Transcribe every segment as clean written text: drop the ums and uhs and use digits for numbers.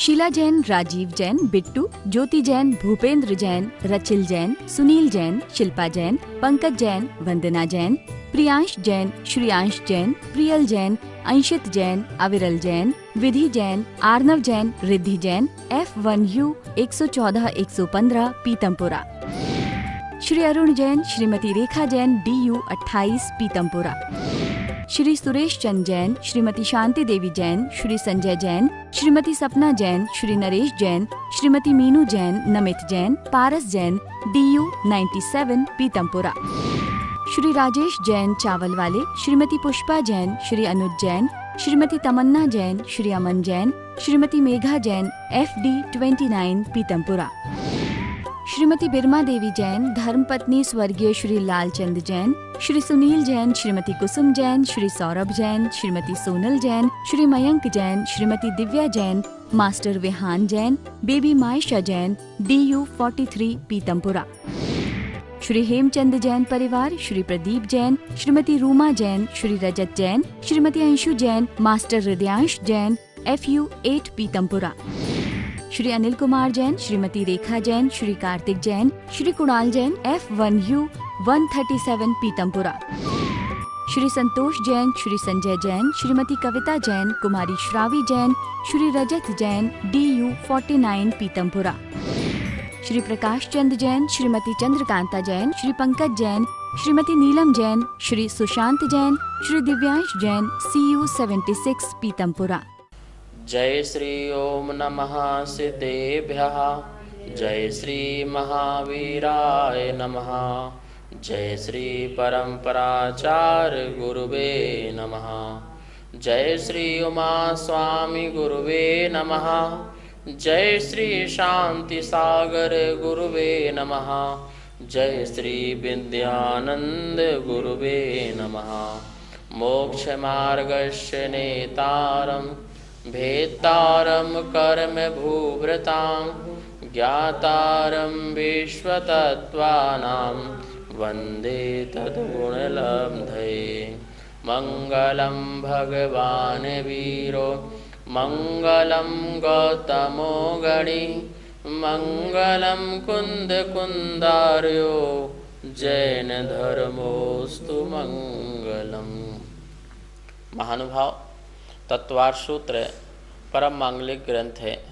सुशीला जैन, राजीव जैन, बिट्टू, ज्योति जैन, भूपेंद्र जैन, रचिल जैन, सुनील जैन, शिल्पा जैन, पंकज जैन, वंदना जैन, प्रियांश जैन, श्रियांश जैन, प्रियल जैन, अंशित जैन, अविरल जैन, विधि Jain, Arnav Jain, Riddhi Jain, F1U 114-115 Pitampura. Shri Arun Jain, Shrimati Rekha Jain, DU 28 Pitampura. Shri Suresh Chand Jain, Shrimati Shanti Devi Jain, Shri Sanjay Jain, Shrimati सपना Jain, Shri Naresh Jain, Shrimati Meenu Jain, Namit Jain, Paras Jain, DU 97 Pitampura. Shri Rajesh Jain चावल वाले, श्रीमती पुष्पा जैन, श्री अनुज जैन, श्रीमती तमन्ना जैन, श्री अमन जैन, श्रीमती मेघा जैन, FD 29 पीतमपुरा। श्रीमती बिरमा देवी जैन, धर्मपत्नी स्वर्गीय Shri Lalchand Jain, Shri Sunil Jain, Shrimati Kusum Jain, Shri Saurabh Jain, Shrimati Sonal Jain, Shri Mayank Jain, Shrimati Divya Jain, master Vihan Jain, baby Maysha Jain, DU 43 Pitampura. Shri Hemchand Jain परिवार, Shri Pradeep Jain, Shrimati Ruma Jain, Shri Rajat Jain, Shrimati Anshu Jain, master Hridyansh Jain, FU 8 Pitampura. Shri Anil Kumar Jain, Shrimati Rekha Jain, Shri Kartik Jain, Shri Kunal Jain, F1U 137 Pitampura. Shri Santosh Jain, Shri Sanjay Jain, Shrimati Kavita Jain, कुमारी श्रावी जैन, श्री रजत जैन, DU 49 पीतमपुरा। श्री प्रकाश चंद जैन, श्रीमती चंद्रकांता जैन, श्री पंकज जैन, श्रीमती नीलम जैन, श्री सुशांत जैन, श्री दिव्यांश जैन, CU 76 पीतमपुरा। जय श्री ओम नमः सिद्धेभ्यः, जय श्री महावीराय नमः, जय श्री परम्पराचार्य गुरुवे नमः, जय श्री उमा स्वामी गुरुवे नमः, जय श्री शांति सागर गुरुवे नमः, जय श्री विद्यानंद गुरुवे नमः। मोक्ष मार्गस्य नेतारं भेत्तारं कर्म भूभृतां, ज्ञातारं विश्वतत्त्वानां वन्दे तद्गुणलब्धये। मंगलं भगवान् वीरो, मंगलं गौतमो गणी, मंगलं कुंद कुंदार्यो, जैन धर्मोस्तु मंगलम। महानुभाव, तत्वार सूत्र परम मांगलिक ग्रंथ है,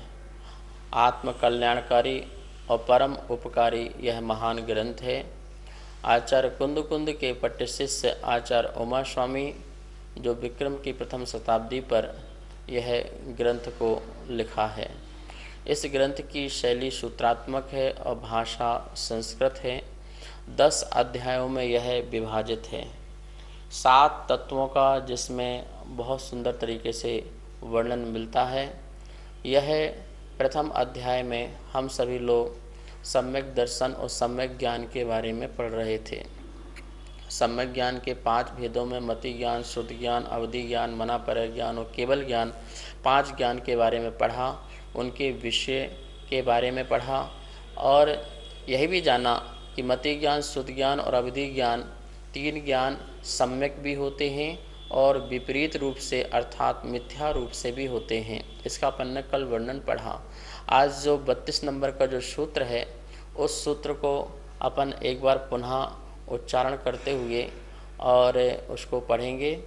आत्म कल्याणकारी और परम उपकारी यह महान ग्रंथ है। आचार्य कुंद कुंद के पट्ट शिष्य आचार्य उमा स्वामी, जो विक्रम की प्रथम शताब्दी पर यह ग्रंथ को लिखा है। इस ग्रंथ की शैली सूत्रात्मक है और भाषा संस्कृत है। 10 अध्यायों में यह विभाजित है। 7 तत्वों का जिसमें बहुत सुंदर तरीके से वर्णन मिलता है। यह प्रथम अध्याय में हम सभी लोग सम्यक दर्शन और सम्यक ज्ञान के बारे में पढ़ रहे थे। सम्यक ज्ञान के 5 भेदों में मति ज्ञान, शुद्ध ज्ञान, अवधि ज्ञान, मनापर ज्ञान और केवल ज्ञान, 5 ज्ञान के बारे में पढ़ा, उनके विषय के बारे में पढ़ा और यही भी जाना कि मति ज्ञान, शुद्ध ज्ञान और अवधि ज्ञान 3 ज्ञान सम्यक भी होते हैं और विपरीत रूप से अर्थात मिथ्या रूप से भी होते हैं। इसका अपन ने कल वर्णन पढ़ा। आज जो 32 नंबर का जो सूत्र है, उस सूत्र को अपन एक बार पुनः उच्चारण करते हुए और उसको पढ़ेंगे।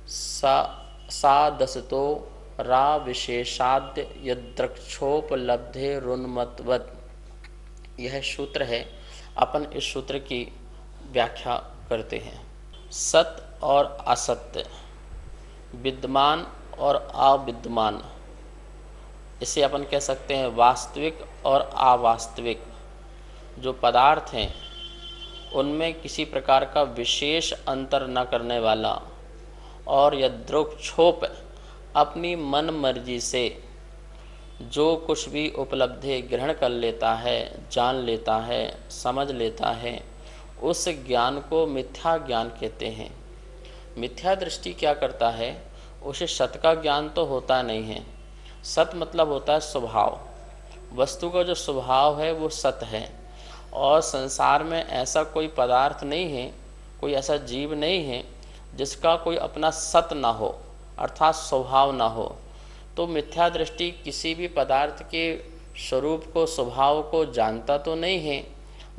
सा दसतो रा विशेषाद्य यद्रक्षोपलब्धे रुन्मतवत्, यह सूत्र है। अपन इस सूत्र की व्याख्या करते हैं। सत्य और असत्य, विद्यमान और अविद्यमान, इसे अपन कह सकते हैं वास्तविक और अवास्तविक। जो पदार्थ हैं उनमें किसी प्रकार का विशेष अंतर न करने वाला और यद्रक्षोप अपनी मन मर्जी से जो कुछ भी उपलब्धि ग्रहण कर लेता है, जान लेता है, समझ लेता है, उस ज्ञान को मिथ्या ज्ञान कहते हैं। मिथ्या दृष्टि क्या करता है, उसे सत्य का ज्ञान तो होता नहीं है। सत्य मतलब होता है स्वभाव, वस्तु का जो स्वभाव है वो सत्य है। और संसार में ऐसा कोई पदार्थ नहीं है, कोई ऐसा जीव नहीं है जिसका कोई अपना सत्य ना हो, अर्थात स्वभाव ना हो। तो मिथ्या दृष्टि किसी भी पदार्थ के स्वरूप को, स्वभाव को जानता तो नहीं है,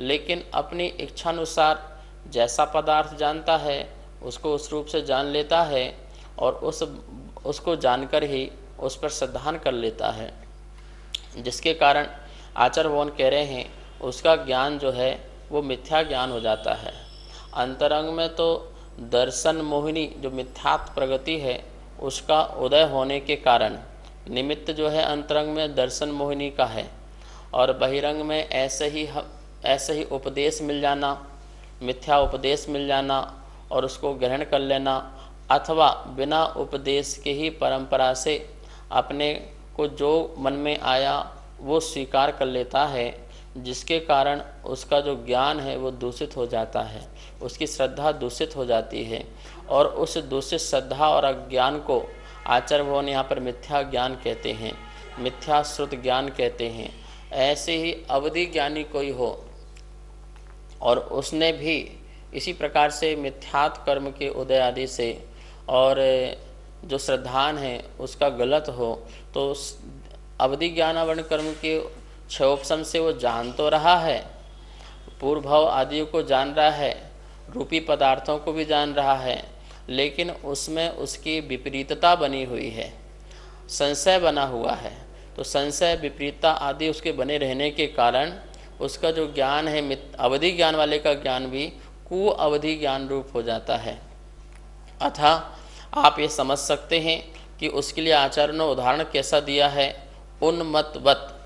लेकिन अपनी इच्छानुसार जैसा पदार्थ जानता है उसको उस रूप से जान लेता है और उसको जानकर ही उस पर श्रद्धान कर लेता है, जिसके कारण आचार्य भगवान कह रहे हैं उसका ज्ञान जो है वो मिथ्या ज्ञान हो जाता है। अंतरंग में तो दर्शन मोहिनी जो मिथ्यात्व प्रगति है उसका उदय होने के कारण निमित्त जो है अंतरंग में दर्शन मोहिनी का है, और बहिरंग में ऐसे ही उपदेश मिल जाना, मिथ्या उपदेश मिल जाना और उसको ग्रहण कर लेना, अथवा बिना उपदेश के ही परंपरा से अपने को जो मन में आया वो स्वीकार कर लेता है, जिसके कारण उसका जो ज्ञान है वो दूषित हो जाता है, उसकी श्रद्धा दूषित हो जाती है, और उस दूषित श्रद्धा और अज्ञान को आचार्य भगवान यहाँ पर मिथ्या ज्ञान कहते हैं, मिथ्या श्रुत ज्ञान कहते हैं। ऐसे ही अवधि ज्ञानी कोई हो और उसने भी इसी प्रकार से मिथ्यात्व कर्म के उदय आदि से और जो श्रद्धान है उसका गलत हो, तो अवधि ज्ञानावरण कर्म के क्षयोपशम से वो जान तो रहा है, पूर्व भाव आदियों को जान रहा है, रूपी पदार्थों को भी जान रहा है, लेकिन उसमें उसकी विपरीतता बनी हुई है, संशय बना हुआ है। तो संशय विपरीतता आदि उसके बने रहने के कारण उसका जो ज्ञान है अवधि ज्ञान वाले का ज्ञान भी कु अवधि ज्ञान रूप हो जाता है। अतः आप ये समझ सकते हैं कि उसके लिए आचार्य ने उदाहरण कैसा दिया है, उन्मत्तवत,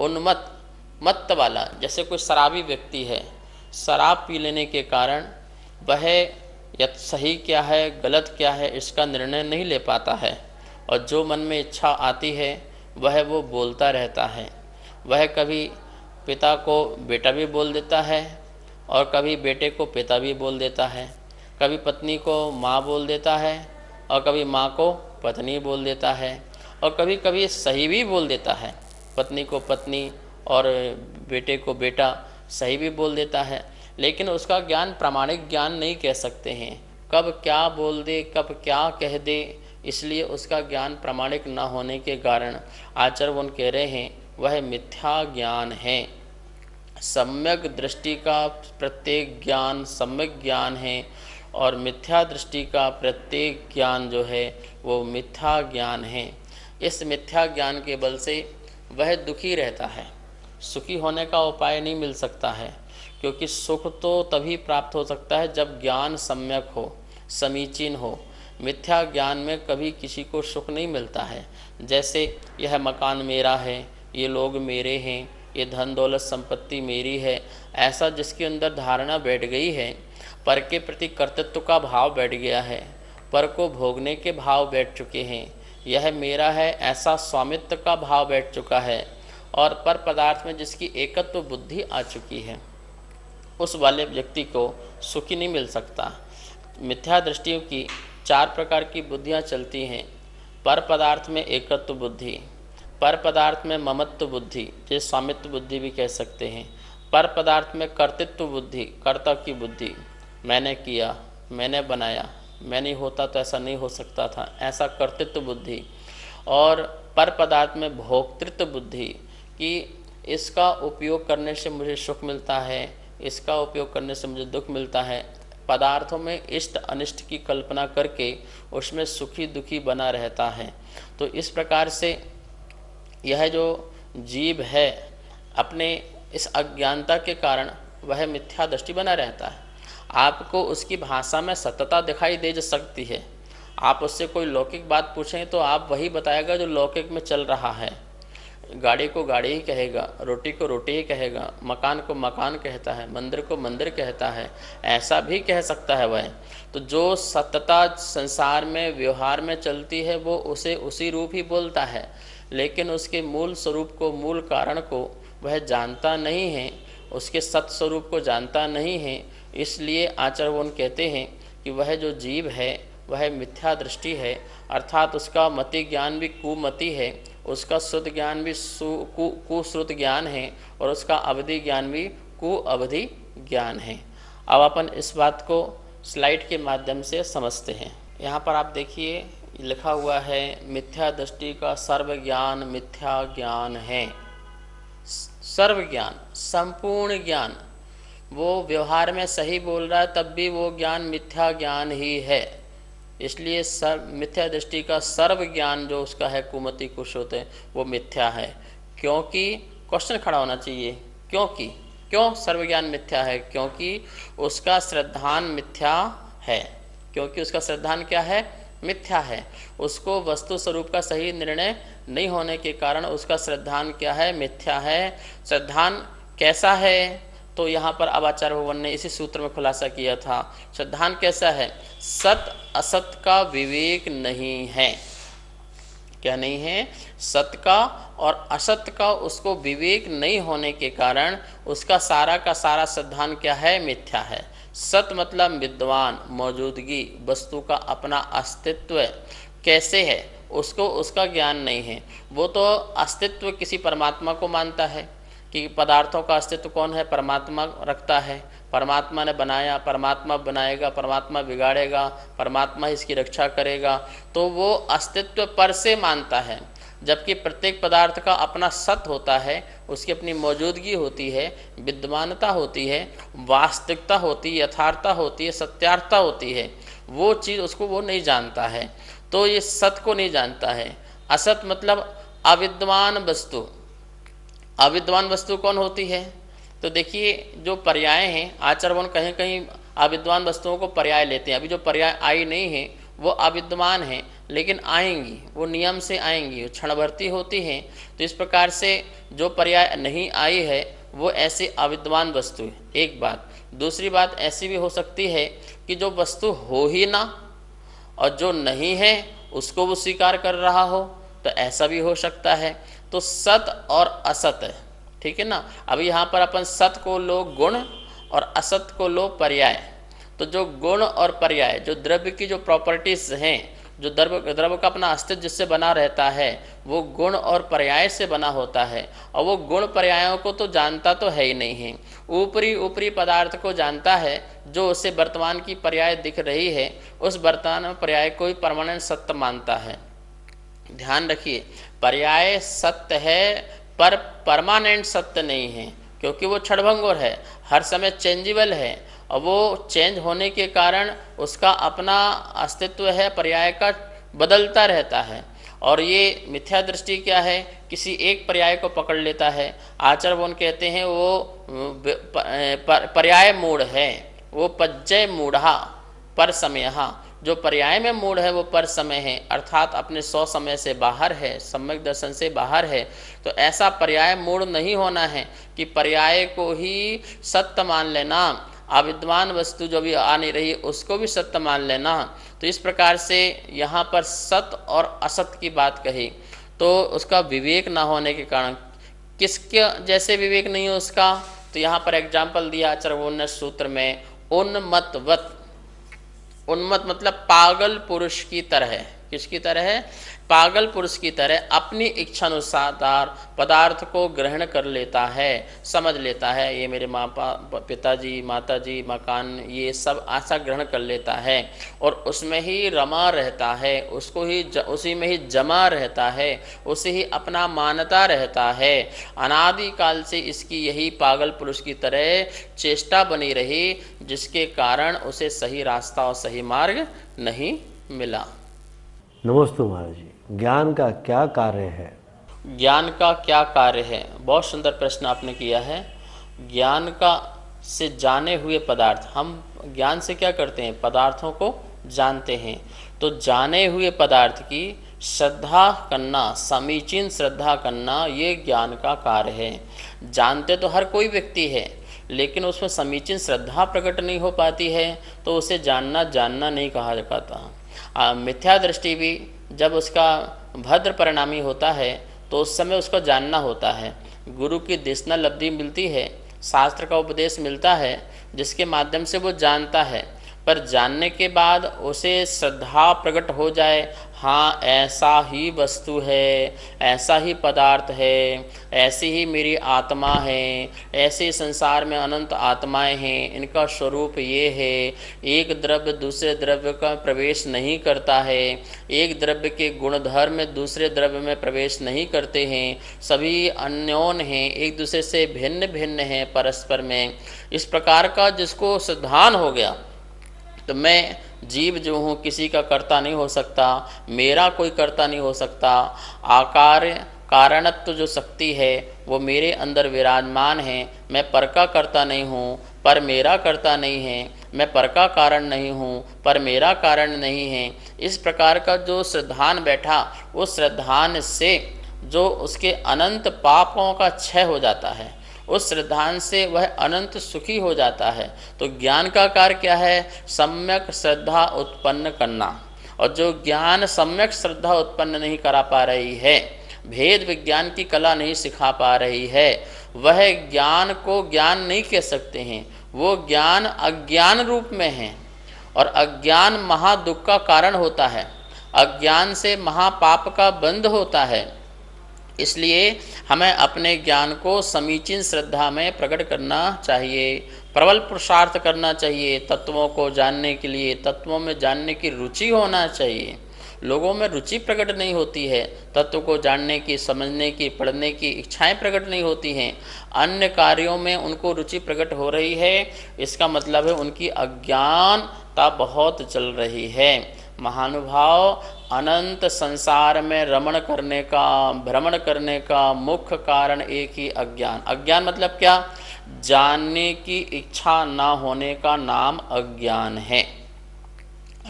उन्मत्त मत्त वाला, जैसे कोई शराबी व्यक्ति है, शराब पी लेने के कारण वह या सही क्या है गलत क्या है इसका निर्णय नहीं ले पाता है, और जो मन में इच्छा आती है वह वो बोलता रहता है। वह कभी पिता को बेटा भी बोल देता है और कभी बेटे को पिता भी बोल देता है, कभी पत्नी को माँ बोल देता है और कभी माँ को पत्नी बोल देता है, और कभी कभी सही भी बोल देता है, पत्नी को पत्नी और बेटे को बेटा सही भी बोल देता है, लेकिन उसका ज्ञान प्रामाणिक ज्ञान नहीं कह सकते हैं, कब क्या बोल दे कब क्या कह दे, इसलिए उसका ज्ञान प्रामाणिक न होने के कारण आचार्य वन कह रहे हैं वह मिथ्या ज्ञान है। सम्यक दृष्टि का प्रत्येक ज्ञान सम्यक ज्ञान है और मिथ्या दृष्टि का प्रत्येक ज्ञान जो है वो मिथ्या ज्ञान है। इस मिथ्या ज्ञान के बल से वह दुखी रहता है, सुखी होने का उपाय नहीं मिल सकता है, क्योंकि सुख तो तभी प्राप्त हो सकता है जब ज्ञान सम्यक हो, समीचीन हो। मिथ्या ज्ञान में कभी किसी को सुख नहीं मिलता है। जैसे यह मकान मेरा है, ये लोग मेरे हैं, ये धन दौलत संपत्ति मेरी है, ऐसा जिसके अंदर धारणा बैठ गई है, पर के प्रति कर्तृत्व का भाव बैठ गया है, पर को भोगने के भाव बैठ चुके हैं, यह मेरा है ऐसा स्वामित्व का भाव बैठ चुका है, और पर पदार्थ में जिसकी एकत्व बुद्धि आ चुकी है, उस वाले व्यक्ति को सुखी नहीं मिल सकता। मिथ्या दृष्टियों की 4 प्रकार की बुद्धियाँ चलती हैं। पर पदार्थ में एकत्व बुद्धि, पर पदार्थ में ममत्व बुद्धि, जिसे स्वामित्व बुद्धि भी कह सकते हैं, पर पदार्थ में कर्तृत्व बुद्धि, कर्ता की बुद्धि, मैंने किया, मैंने बनाया, मैं नहीं होता तो ऐसा नहीं हो सकता था, ऐसा कर्तृत्व बुद्धि, और पर पदार्थ में भोक्तृत्व बुद्धि कि इसका उपयोग करने से मुझे सुख मिलता है, इसका उपयोग करने से मुझे दुख मिलता है। पदार्थों में इष्ट अनिष्ट की कल्पना करके उसमें सुखी दुखी बना रहता है। तो इस प्रकार से यह जो जीव है अपने इस अज्ञानता के कारण वह मिथ्या दृष्टि बना रहता है। आपको उसकी भाषा में सत्यता दिखाई दे सकती है, आप उससे कोई लौकिक बात पूछें तो आप वही बताएगा जो लौकिक में चल रहा है। गाड़ी को गाड़ी ही कहेगा, रोटी को रोटी ही कहेगा, मकान को मकान कहता है, मंदिर को मंदिर कहता है, ऐसा भी कह सकता है वह। तो जो सत्यता संसार में व्यवहार में चलती है वो उसे उसी रूप ही बोलता है, लेकिन उसके मूल स्वरूप को, मूल कारण को वह जानता नहीं है, उसके सत्य स्वरूप को जानता नहीं है। इसलिए आचार्यवन कहते हैं कि वह जो जीव है वह मिथ्या दृष्टि है, अर्थात उसका मति ज्ञान भी कुमति है, उसका श्रुत ज्ञान भी कुश्रुत ज्ञान है, और उसका अवधि ज्ञान भी कुअवधि ज्ञान है। अब अपन इस बात को स्लाइड के माध्यम से समझते हैं। यहाँ पर आप देखिए, लिखा हुआ है मिथ्या दृष्टि का सर्व ज्ञान मिथ्या ज्ञान है। सर्व ज्ञान, संपूर्ण ज्ञान, वो व्यवहार में सही बोल रहा है तब भी वो ज्ञान मिथ्या ज्ञान ही है। इसलिए मिथ्या दृष्टि का सर्व ज्ञान जो उसका है कुमति कुश होते हैं वो मिथ्या है। क्योंकि क्वेश्चन खड़ा होना चाहिए, क्योंकि क्यों सर्व ज्ञान मिथ्या है? क्योंकि उसका श्रद्धान मिथ्या है। क्योंकि उसका श्रद्धान क्या है? मिथ्या है। उसको वस्तु स्वरूप का सही निर्णय नहीं होने के कारण उसका श्रद्धान क्या है? मिथ्या है। श्रद्धान कैसा है? तो यहाँ पर अब आचार्य भगवान ने इसी सूत्र में खुलासा किया था। श्रद्धान कैसा है? सत असत का विवेक नहीं है। क्या नहीं है? सत का और असत का उसको विवेक नहीं होने के कारण उसका सारा का सारा सिद्धांत क्या है? मिथ्या है। सत मतलब विद्वान, मौजूदगी, वस्तु का अपना अस्तित्व कैसे है उसको उसका ज्ञान नहीं है। वो तो अस्तित्व किसी परमात्मा को मानता है कि पदार्थों का अस्तित्व कौन है? परमात्मा रखता है। परमात्मा ने बनाया, परमात्मा बनाएगा, परमात्मा बिगाड़ेगा, परमात्मा इसकी रक्षा करेगा, तो वो अस्तित्व पर से मानता है। जबकि प्रत्येक पदार्थ का अपना सत होता है, उसकी अपनी मौजूदगी होती है, विद्यमानता होती है, वास्तविकता होती है, यथार्थता होती है, सत्यार्थता होती है। वो चीज़ उसको वो नहीं जानता है, तो ये सत को नहीं जानता है। असत मतलब अविद्वान वस्तु। अविद्वान वस्तु कौन होती है? तो देखिए जो पर्याय हैं, आचार्यवन कहीं कहीं अविद्वान वस्तुओं को पर्याय लेते हैं। अभी जो पर्याय आई नहीं है वो अविद्वान है, लेकिन आएंगी, वो नियम से आएंगी, वो क्षणभर्ती होती हैं। तो इस प्रकार से जो पर्याय नहीं आई है वो ऐसी अविद्वान वस्तु है, एक बात। दूसरी बात ऐसी भी हो सकती है कि जो वस्तु हो ही ना और जो नहीं है उसको वो स्वीकार कर रहा हो, तो ऐसा भी हो सकता है। तो सत और असत है, ठीक है ना। अब यहाँ पर अपन सत को लो गुण और असत को लो पर्याय। तो जो गुण और पर्याय, जो द्रव्य की जो प्रॉपर्टीज हैं, जो द्रव्य का अपना अस्तित्व जिससे बना रहता है, वो गुण और पर्याय से बना होता है। और वो गुण पर्यायों को तो जानता तो है ही नहीं है, ऊपरी ऊपरी पदार्थ को जानता है। जो उसे वर्तमान की पर्याय दिख रही है, उस वर्तमान पर्याय को ही परमानेंट सत्य मानता है। ध्यान रखिए, पर्याय सत्य है पर परमानेंट सत्य नहीं है, क्योंकि वो क्षणभंगुर है, हर समय चेंजेबल है, और वो चेंज होने के कारण उसका अपना अस्तित्व है, पर्याय का बदलता रहता है। और ये मिथ्या दृष्टि क्या है? किसी एक पर्याय को पकड़ लेता है। आचार्यवन कहते हैं वो पर्याय मूढ़ है, वो पज्जय मूढ़ा पर समयहा। जो पर्याय में मूढ़ है वो पर समय है, अर्थात अपने 100 समय से बाहर है, सम्यक दर्शन से बाहर है। तो ऐसा पर्याय मूढ़ नहीं होना है कि पर्याय को ही सत्य मान लेना, अविद्वान वस्तु जो भी आ नहीं रही उसको भी सत्य मान लेना। तो इस प्रकार से यहाँ पर सत और असत की बात कही, तो उसका विवेक ना होने के कारण, किसके जैसे विवेक नहीं हो उसका, तो यहाँ पर एग्जाम्पल दिया आचार्य सूत्र में, उन्मत्तवत। उन्मत्त मतलब पागल पुरुष की तरह। किसकी तरह है? पागल पुरुष की तरह अपनी इच्छानुसार पदार्थ को ग्रहण कर लेता है, समझ लेता है। ये मेरे पिताजी, माताजी, मकान, ये सब आशा ग्रहण कर लेता है और उसमें ही रमा रहता है, उसको ही उसी में ही जमा रहता है, उसे ही अपना मानता रहता है। अनादिकाल से इसकी यही पागल पुरुष की तरह चेष्टा बनी रही, जिसके कारण उसे सही रास्ता और सही मार्ग नहीं मिला। नमस्ते महाराज जी, ज्ञान का क्या कार्य है? ज्ञान का क्या कार्य है? बहुत सुंदर प्रश्न आपने किया है। ज्ञान का से जाने हुए पदार्थ, हम ज्ञान से क्या करते हैं? पदार्थों को जानते हैं। तो जाने हुए पदार्थ की श्रद्धा करना, समीचीन श्रद्धा करना, ये ज्ञान का कार्य है। जानते तो हर कोई व्यक्ति है, लेकिन उसमें समीचीन श्रद्धा प्रकट नहीं हो पाती है, तो उसे जानना नहीं कहा जाता। मिथ्या दृष्टि भी जब उसका भद्र परिणामी होता है तो उस समय उसको जानना होता है। गुरु की देशना लब्धि मिलती है, शास्त्र का उपदेश मिलता है, जिसके माध्यम से वो जानता है। पर जानने के बाद उसे श्रद्धा प्रकट हो जाए, हाँ ऐसा ही वस्तु है, ऐसा ही पदार्थ है, ऐसी ही मेरी आत्मा है, ऐसे संसार में अनंत आत्माएं हैं, इनका स्वरूप ये है। एक द्रव्य दूसरे द्रव्य का प्रवेश नहीं करता है, एक द्रव्य के गुणधर्म दूसरे द्रव्य में प्रवेश नहीं करते हैं, सभी अन्योन हैं, एक दूसरे से भिन्न भिन्न हैं परस्पर में। इस प्रकार का जिसको सिद्धांत हो गया, तो मैं जीव जो हूँ किसी का कर्ता नहीं हो सकता, मेरा कोई कर्ता नहीं हो सकता। आकार कारणत्व जो शक्ति है वो मेरे अंदर विराजमान है। मैं पर का कर्ता नहीं हूँ, पर मेरा कर्ता नहीं है। मैं पर का कारण नहीं हूँ, पर मेरा कारण नहीं है। इस प्रकार का जो श्रद्धान बैठा, उस श्रद्धान से जो उसके अनंत पापों का क्षय हो जाता है, उस श्रद्धान से वह अनंत सुखी हो जाता है। तो ज्ञान का कार्य क्या है? सम्यक श्रद्धा उत्पन्न करना। और जो ज्ञान सम्यक श्रद्धा उत्पन्न नहीं करा पा रही है, भेद विज्ञान की कला नहीं सिखा पा रही है, वह ज्ञान को ज्ञान नहीं कह सकते हैं। वो ज्ञान अज्ञान रूप में है, और अज्ञान महादुख का कारण होता है। अज्ञान से महापाप का बंध होता है। इसलिए हमें अपने ज्ञान को समीचीन श्रद्धा में प्रकट करना चाहिए, प्रबल पुरुषार्थ करना चाहिए। तत्वों को जानने के लिए तत्वों में जानने की रुचि होना चाहिए। लोगों में रुचि प्रकट नहीं होती है, तत्व को जानने की, समझने की, पढ़ने की इच्छाएं प्रकट नहीं होती हैं। अन्य कार्यों में उनको रुचि प्रकट हो रही है, इसका मतलब है उनकी अज्ञानता बहुत चल रही है। महानुभाव, अनंत संसार में रमण करने का, भ्रमण करने का मुख्य कारण एक ही अज्ञान। अज्ञान मतलब क्या? जानने की इच्छा ना होने का नाम अज्ञान है।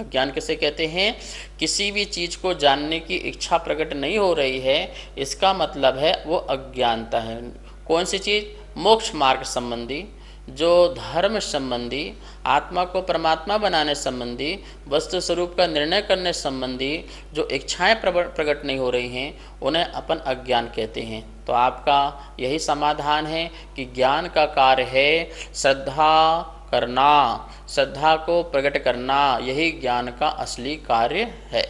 अज्ञान किसे कहते हैं? किसी भी चीज़ को जानने की इच्छा प्रकट नहीं हो रही है, इसका मतलब है वो अज्ञानता है। कौन सी चीज़? मोक्ष मार्ग संबंधी, जो धर्म संबंधी, आत्मा को परमात्मा बनाने संबंधी, वस्तु स्वरूप का निर्णय करने संबंधी जो इच्छाएं प्रकट नहीं हो रही हैं, उन्हें अपन अज्ञान कहते हैं। तो आपका यही समाधान है कि ज्ञान का कार्य है श्रद्धा करना, श्रद्धा को प्रकट करना, यही ज्ञान का असली कार्य है।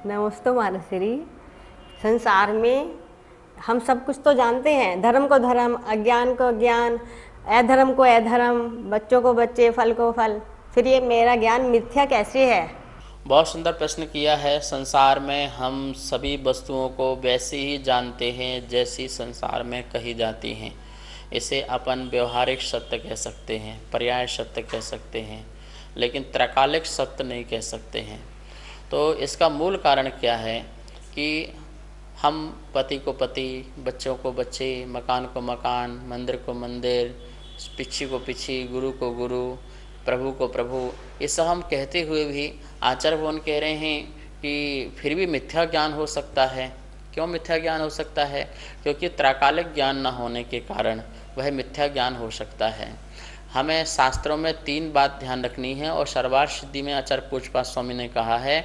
नमस्ते मानसरी। संसार में हम सब कुछ तो जानते हैं, धर्म को धर्म, अज्ञान को ज्ञान, अधर्म को अधर्म, बच्चों को बच्चे, फल को फल। फिर ये मेरा ज्ञान मिथ्या कैसे है? बहुत सुंदर प्रश्न किया है। संसार में हम सभी वस्तुओं को वैसे ही जानते हैं जैसी संसार में कही जाती हैं। इसे अपन व्यवहारिक सत्य कह सकते हैं, पर्याय सत्य कह सकते हैं, लेकिन त्रैकालिक सत्य नहीं कह सकते हैं। तो इसका मूल कारण क्या है कि हम पति को पति, बच्चों को बच्चे, मकान को मकान, मंदिर को मंदिर, पिछी को पिछी, गुरु को गुरु, प्रभु को प्रभु, ये सब हम कहते हुए भी आचार्यगण कह रहे हैं कि फिर भी मिथ्या ज्ञान हो सकता है। क्यों मिथ्या ज्ञान हो सकता है? क्योंकि त्रैकालिक ज्ञान न होने के कारण वह मिथ्या ज्ञान हो सकता है। हमें शास्त्रों में 3 बात ध्यान रखनी है, और सर्वार्थ सिद्धि में आचार्य पूज्यपाद स्वामी ने कहा है,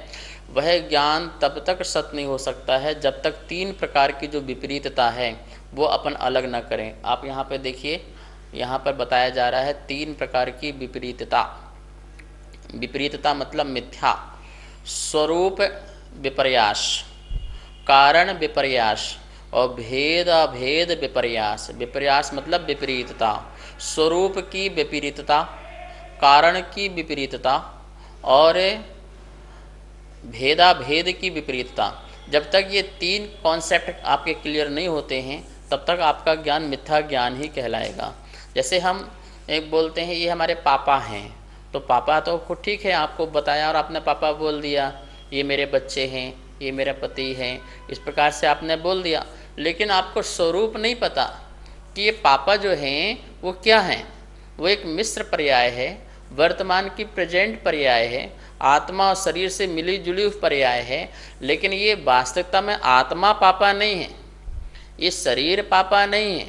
वह ज्ञान तब तक सत्य नहीं हो सकता है जब तक 3 प्रकार की जो विपरीतता है वो अपन अलग न करें। आप यहाँ पे देखिए, यहाँ पर बताया जा रहा है 3 प्रकार की विपरीतता। विपरीतता मतलब मिथ्या, स्वरूप विपर्यास, कारण विपर्यास और भेद अभेद विपर्यास। विपर्यास मतलब विपरीतता, स्वरूप की विपरीतता, कारण की विपरीतता और भेदाभेद की विपरीतता। जब तक ये 3 कॉन्सेप्ट आपके क्लियर नहीं होते हैं, तब तक आपका ज्ञान मिथ्या ज्ञान ही कहलाएगा। जैसे हम एक बोलते हैं ये हमारे पापा हैं, तो पापा तो खुद ठीक है, आपको बताया और आपने पापा बोल दिया, ये मेरे बच्चे हैं, ये मेरा पति हैं, इस प्रकार से आपने बोल दिया। लेकिन आपको स्वरूप नहीं पता कि ये पापा जो हैं वो क्या हैं। वो एक मिश्र पर्याय है, वर्तमान की प्रेजेंट पर्याय है, आत्मा और शरीर से मिली जुली हुई पर्याय है। लेकिन ये वास्तविकता में आत्मा पापा नहीं है, ये शरीर पापा नहीं है,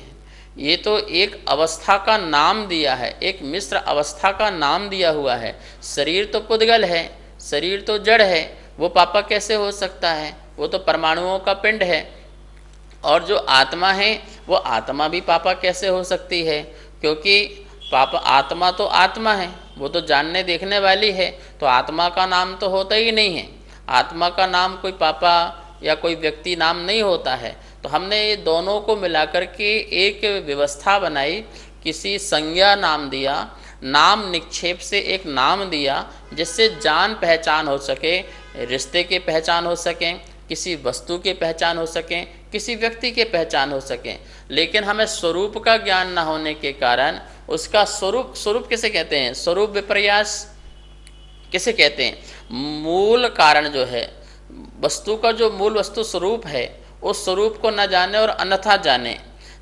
ये तो एक अवस्था का नाम दिया है, एक मिश्र अवस्था का नाम दिया हुआ है। शरीर तो पुद्गल है, शरीर तो जड़ है, वो पापा कैसे हो सकता है? वो तो परमाणुओं का पिंड है। और जो आत्मा है वो आत्मा भी पापा कैसे हो सकती है? क्योंकि पापा, आत्मा तो आत्मा है, वो तो जानने देखने वाली है, तो आत्मा का नाम तो होता ही नहीं है। आत्मा का नाम कोई पापा या कोई व्यक्ति नाम नहीं होता है। तो हमने ये दोनों को मिलाकर के एक व्यवस्था बनाई, किसी संज्ञा नाम दिया, नाम निक्षेप से एक नाम दिया जिससे जान पहचान हो सके, रिश्ते की पहचान हो सके, किसी वस्तु की पहचान हो सके, किसी व्यक्ति की पहचान हो सके। लेकिन हमें स्वरूप का ज्ञान न होने के कारण उसका स्वरूप किसे कहते हैं? स्वरूप विपर्यास किसे कहते हैं? मूल कारण जो है, वस्तु का जो मूल वस्तु स्वरूप है, उस स्वरूप को न जाने और अन्यथा जाने।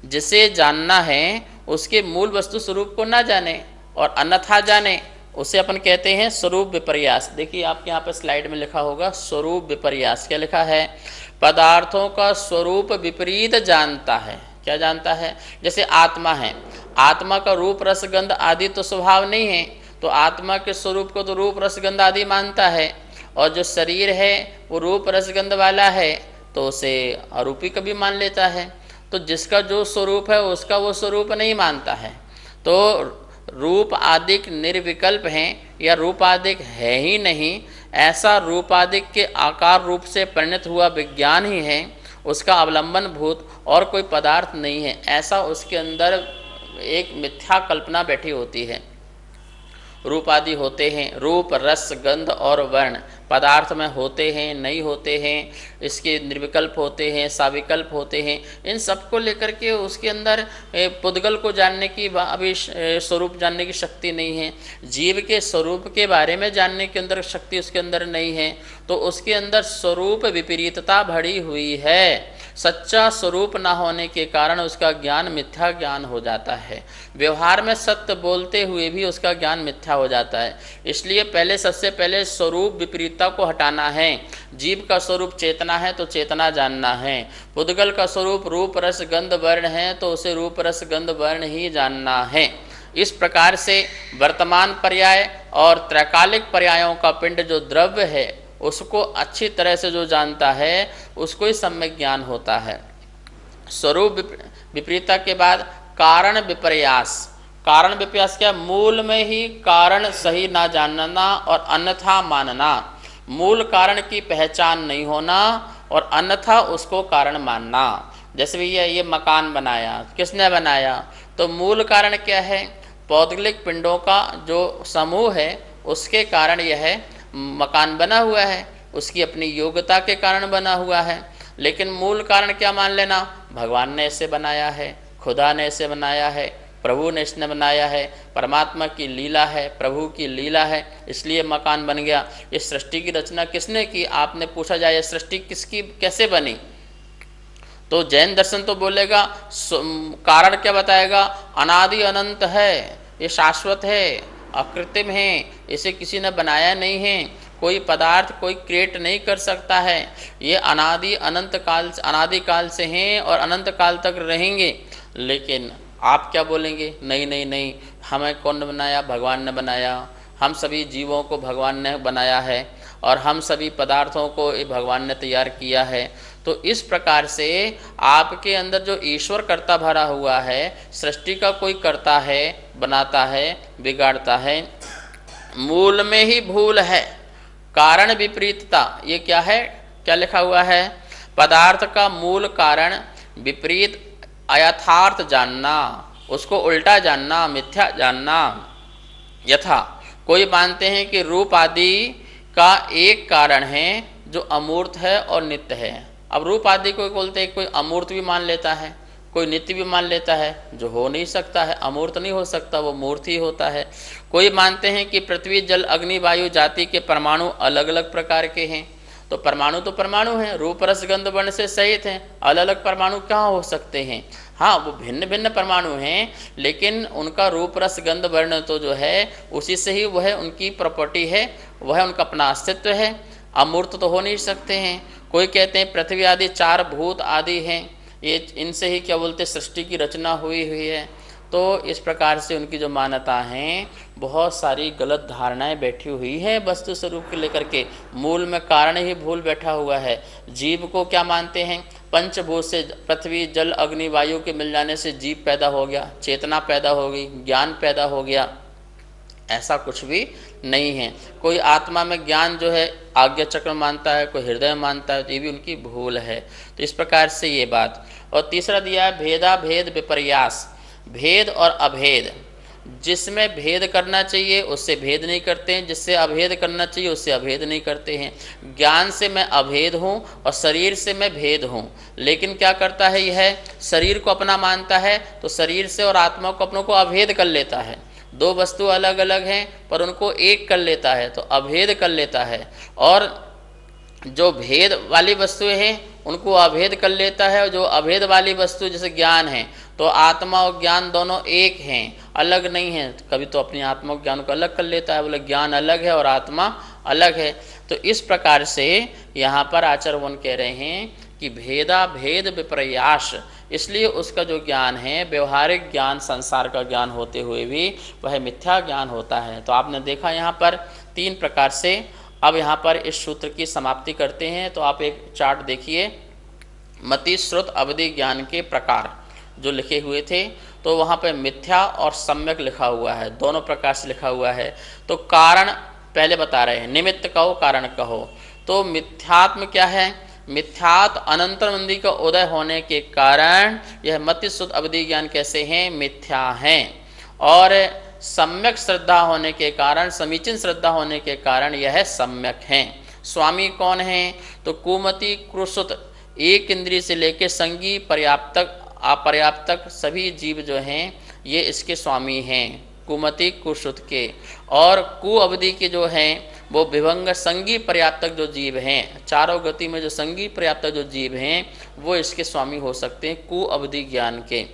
जिसे जानना है उसके मूल वस्तु स्वरूप को न जाने और अन्यथा जाने, उसे अपन कहते हैं स्वरूप विपर्यास। देखिए आपके यहाँ पर स्लाइड में लिखा होगा स्वरूप विपर्यास। क्या लिखा है? पदार्थों का स्वरूप विपरीत जानता है। क्या जानता है? जैसे आत्मा है, आत्मा का रूप रस गंध आदि तो स्वभाव नहीं है, तो आत्मा के स्वरूप को तो रूप रस गंध आदि मानता है, और जो शरीर है वो रूप रस गंध वाला है तो उसे अरूपी कभी मान लेता है। तो जिसका जो स्वरूप है उसका वो स्वरूप नहीं मानता है। तो रूप आदिक निर्विकल्प हैं या रूप आदिक है ही नहीं, ऐसा रूप आदिक के आकार रूप से परिणत हुआ विज्ञान ही है, उसका अवलंबन भूत और कोई पदार्थ नहीं है, ऐसा उसके अंदर एक मिथ्या कल्पना बैठी होती है। रूप आदि होते हैं, रूप रस गंध और वर्ण पदार्थ में होते हैं, नहीं होते हैं, इसके निर्विकल्प होते हैं, साविकल्प होते हैं। इन सब को लेकर के उसके अंदर पुद्गल को जानने की अभी स्वरूप जानने की शक्ति नहीं है, जीव के स्वरूप के बारे में जानने के अंदर शक्ति उसके अंदर नहीं है। तो उसके अंदर स्वरूप विपरीतता भरी हुई है। सच्चा स्वरूप ना होने के कारण उसका ज्ञान मिथ्या ज्ञान हो जाता है। व्यवहार में सत्य बोलते हुए भी उसका ज्ञान मिथ्या हो जाता है। इसलिए सबसे पहले स्वरूप विपरीतता को हटाना है। जीव का स्वरूप चेतना है तो चेतना जानना है। पुद्गल का स्वरूप रूप रस गंध वर्ण है तो उसे रूप रस गंध वर्ण ही जानना है। इस प्रकार से वर्तमान पर्याय और त्रैकालिक पर्यायों का पिंड जो द्रव्य है उसको अच्छी तरह से जो जानता है उसको ही सम्यक ज्ञान होता है। स्वरूप विपरीतता के बाद कारण विपर्यास। कारण विपर्यास क्या? मूल में ही कारण सही ना जानना और अन्यथा मानना। मूल कारण की पहचान नहीं होना और अन्यथा उसको कारण मानना। जैसे भैया ये मकान बनाया, किसने बनाया? तो मूल कारण क्या है? पौद्गलिक पिंडों का जो समूह है उसके कारण यह मकान बना हुआ है, उसकी अपनी योग्यता के कारण बना हुआ है। लेकिन मूल कारण क्या मान लेना? भगवान ने इसे बनाया है, खुदा ने इसे बनाया है, प्रभु ने इसने बनाया है, परमात्मा की लीला है, प्रभु की लीला है, इसलिए मकान बन गया। इस सृष्टि की रचना किसने की? आपने पूछा जाए सृष्टि किसकी कैसे बनी? तो जैन दर्शन तो बोलेगा, कारण क्या बताएगा? अनादि अनंत है, ये शाश्वत है, अकृत्रिम है, इसे किसी ने बनाया नहीं है, कोई पदार्थ कोई क्रिएट नहीं कर सकता है, ये अनादि अनंत काल अनादि काल से हैं और अनंत काल तक रहेंगे। लेकिन आप क्या बोलेंगे? नहीं नहीं नहीं, हमें कौन ने बनाया? भगवान ने बनाया। हम सभी जीवों को भगवान ने बनाया है और हम सभी पदार्थों को भगवान ने तैयार किया है। तो इस प्रकार से आपके अंदर जो ईश्वर कर्ता भरा हुआ है, सृष्टि का कोई कर्ता है, बनाता है, बिगाड़ता है, मूल में ही भूल है। कारण विपरीतता ये क्या है? क्या लिखा हुआ है? पदार्थ का मूल कारण विपरीत अयथार्थ जानना, उसको उल्टा जानना, मिथ्या जानना। यथा कोई मानते हैं कि रूप आदि का एक कारण है जो अमूर्त है और नित्य है। अब रूप आदि को बोलते हैं, कोई अमूर्त भी मान लेता है, कोई नित्य भी मान लेता है, जो हो नहीं सकता है, अमूर्त नहीं हो सकता, वो मूर्त ही होता है। कोई मानते हैं कि पृथ्वी जल अग्नि वायु जाति के परमाणु अलग अलग प्रकार के हैं। तो परमाणु हैं, रूप रस गंध वर्ण से सहित हैं, अलग अलग परमाणु कहाँ हो सकते हैं? हाँ, वो भिन्न भिन्न परमाणु हैं, लेकिन उनका रूप रस गंध वर्ण तो जो है उसी से ही वह उनकी प्रॉपर्टी है, वह उनका अपना अस्तित्व है, अमूर्त तो हो नहीं सकते हैं। कोई कहते हैं पृथ्वी आदि चार भूत आदि हैं, ये इनसे ही क्या बोलते सृष्टि की रचना हुई है। तो इस प्रकार से उनकी जो मान्यता हैं, बहुत सारी गलत धारणाएं बैठी हुई है वस्तु स्वरूप के लेकर के। मूल में कारण ही भूल बैठा हुआ है। जीव को क्या मानते हैं? पंचभूत से पृथ्वी जल अग्नि वायु के मिल जाने से जीव पैदा हो गया, चेतना पैदा हो गई, ज्ञान पैदा हो गया। ऐसा कुछ भी नहीं है। कोई आत्मा में ज्ञान जो है आज्ञा चक्र मानता है, कोई हृदय मानता है, तो ये भी उनकी भूल है। तो इस प्रकार से ये बात। और तीसरा दिया है भेदा भेद विपर्यास, भेद और अभेद। जिसमें भेद करना चाहिए उससे भेद नहीं करते हैं, जिससे अभेद करना चाहिए उससे अभेद नहीं करते हैं। ज्ञान से मैं अभेद हूँ और शरीर से मैं भेद हूँ, लेकिन क्या करता है यह, शरीर को अपना मानता है तो शरीर से और आत्मा को अपनों को अभेद कर लेता है। दो वस्तु अलग अलग हैं पर उनको एक कर लेता है, तो अभेद कर लेता है। और जो भेद वाली वस्तुएं हैं उनको अभेद कर लेता है, और जो अभेद वाली वस्तु जैसे ज्ञान है, तो आत्मा और ज्ञान दोनों एक हैं, अलग नहीं हैं। कभी तो अपनी आत्मा और ज्ञान को अलग कर लेता है, बोले ज्ञान अलग है और आत्मा अलग है। तो इस प्रकार से यहाँ पर आचार्यवन कह रहे हैं कि भेदा भेद विपर्यास, इसलिए उसका जो ज्ञान है व्यवहारिक ज्ञान, संसार का ज्ञान होते हुए भी वह मिथ्या ज्ञान होता है। तो आपने देखा यहाँ पर 3 प्रकार से। अब यहाँ पर इस सूत्र की समाप्ति करते हैं। तो आप एक चार्ट देखिए, मति श्रुत अवधि ज्ञान के प्रकार जो लिखे हुए थे, तो वहाँ पे मिथ्या और सम्यक लिखा हुआ है, दोनों प्रकार से लिखा हुआ है। तो कारण पहले बता रहे हैं, निमित्त कहो कारण कहो। तो मिथ्यात्म क्या है, मिथ्यात्म अनंतर मंदी का उदय होने के कारण यह मति शुद्ध अवधि ज्ञान कैसे हैं, मिथ्या हैं। और सम्यक श्रद्धा होने के कारण, समीचीन श्रद्धा होने के कारण यह सम्यक हैं। स्वामी कौन हैं, तो कुमति क्रुसुत, एक इंद्रिय से लेकर संगी पर्याप्तक अपर्याप्तक सभी जीव जो हैं ये इसके स्वामी हैं, कुमति कुश्रुत के। और कु अवधि के जो हैं वो विभंग संगी पर्याप्तक जो जीव हैं, चारों गति में जो संगी पर्याप्तक जो जीव हैं वो इसके स्वामी हो सकते हैं कु अवधि ज्ञान के।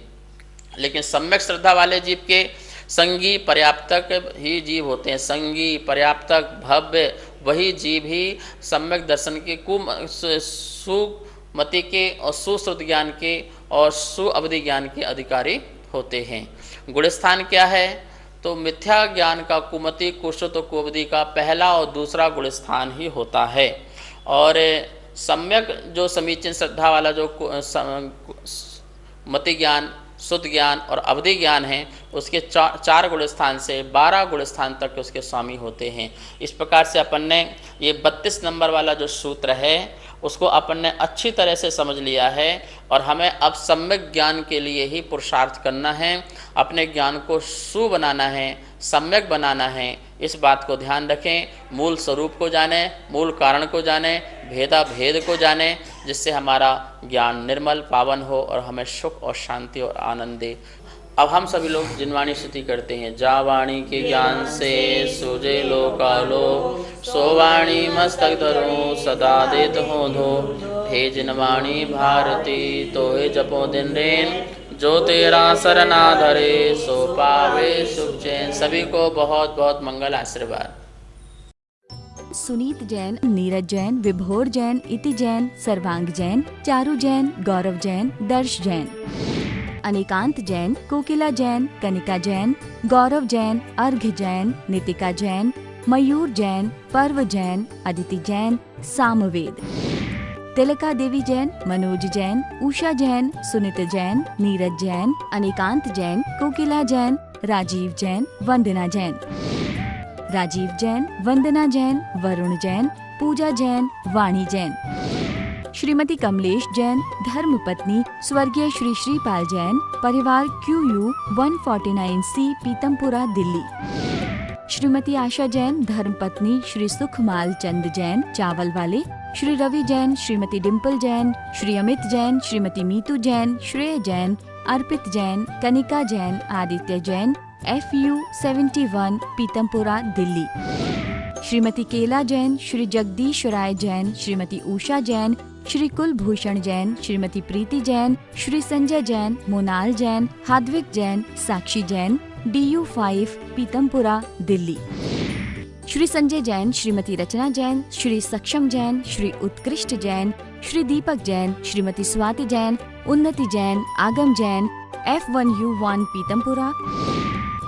लेकिन सम्यक श्रद्धा वाले जीव के संगी पर्याप्तक ही जीव होते हैं, संगी पर्याप्तक भव्य वही जीव ही सम्यक दर्शन के सुमति के और सुश्रुत ज्ञान के और सु अवधि ज्ञान के अधिकारी होते हैं। गुणस्थान क्या है, तो मिथ्या ज्ञान का कुमति कुश्रुत और कुअवधि का पहला और दूसरा गुणस्थान ही होता है। और सम्यक जो समीचीन श्रद्धा वाला जो मति ज्ञान, शुद्ध ज्ञान और अवधि ज्ञान है, उसके 4 गुणस्थान से 12 गुणस्थान तक उसके स्वामी होते हैं। इस प्रकार से अपन ने ये 32 नंबर वाला जो सूत्र है उसको अपन ने अच्छी तरह से समझ लिया है। और हमें अब सम्यक ज्ञान के लिए ही पुरुषार्थ करना है, अपने ज्ञान को सु बनाना है, सम्यक बनाना है। इस बात को ध्यान रखें, मूल स्वरूप को जाने, मूल कारण को जाने, भेदा भेद को जाने, जिससे हमारा ज्ञान निर्मल पावन हो और हमें सुख और शांति और आनंद दे। अब हम सभी लोग जिनवाणी स्तुति करते हैं। जा वाणी के ज्ञान से सूझे लोकालो, सो वाणी मस्तक धरो सदा देत हो धो। हे जिनवाणी भारती तो हे जपो दिन रेन, जो तेरा सरना धरे सो पावे सुख चैन। सभी को बहुत बहुत मंगल आशीर्वाद। सुनीत जैन, नीरज जैन, विभोर जैन, इति जैन, सर्वांग जैन, चारू जैन, गौरव जैन, दर्श जैन, अनिकांत जैन, कोकिला जैन, कनिका जैन, गौरव जैन, अर्घ्य जैन, नितिका जैन, मयूर जैन, पर्व जैन, अदिति जैन, सामवेद, तिलका देवी जैन, मनोज जैन, उषा जैन, सुनित जैन, नीरज जैन, अनिकांत जैन, कोकिला जैन, राजीव जैन, वंदना जैन, राजीव जैन, वंदना जैन, वरुण जैन, पूजा जैन, वाणी जैन, श्रीमती कमलेश जैन, धर्मपत्नी स्वर्गीय श्री श्रीपाल जैन, परिवार QU 149C पीतमपुरा दिल्ली, श्रीमती आशा जैन, धर्मपत्नी श्री सुखमाल चंद जैन, चावल वाले, श्री रवि जैन, श्रीमती डिम्पल जैन, श्री अमित जैन, श्रीमती मीतू जैन, श्रेय जैन, अर्पित जैन, कनिका जैन, आदित्य जैन, FU 71 पीतमपुरा दिल्ली, श्रीमती केला जैन, श्री जगदीश राय जैन, श्रीमती उषा जैन, श्री कुलभूषण जैन, श्रीमती प्रीति जैन, श्री संजय जैन, मोनाल जैन, हाद्विक जैन, साक्षी जैन, DU 5 पीतमपुरा दिल्ली, श्री संजय जैन, श्रीमती रचना जैन, श्री सक्षम जैन, श्री उत्कृष्ट जैन, श्री दीपक जैन, श्रीमती स्वाति जैन, उन्नति जैन, आगम जैन, F1U1 पीतमपुरा,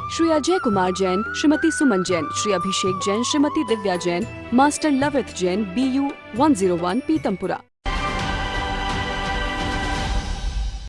श्री अजय कुमार जैन, श्रीमती सुमन जैन, श्री अभिषेक जैन, श्रीमती दिव्या जैन, मास्टर लवित जैन, BU 101 पीतमपुरा।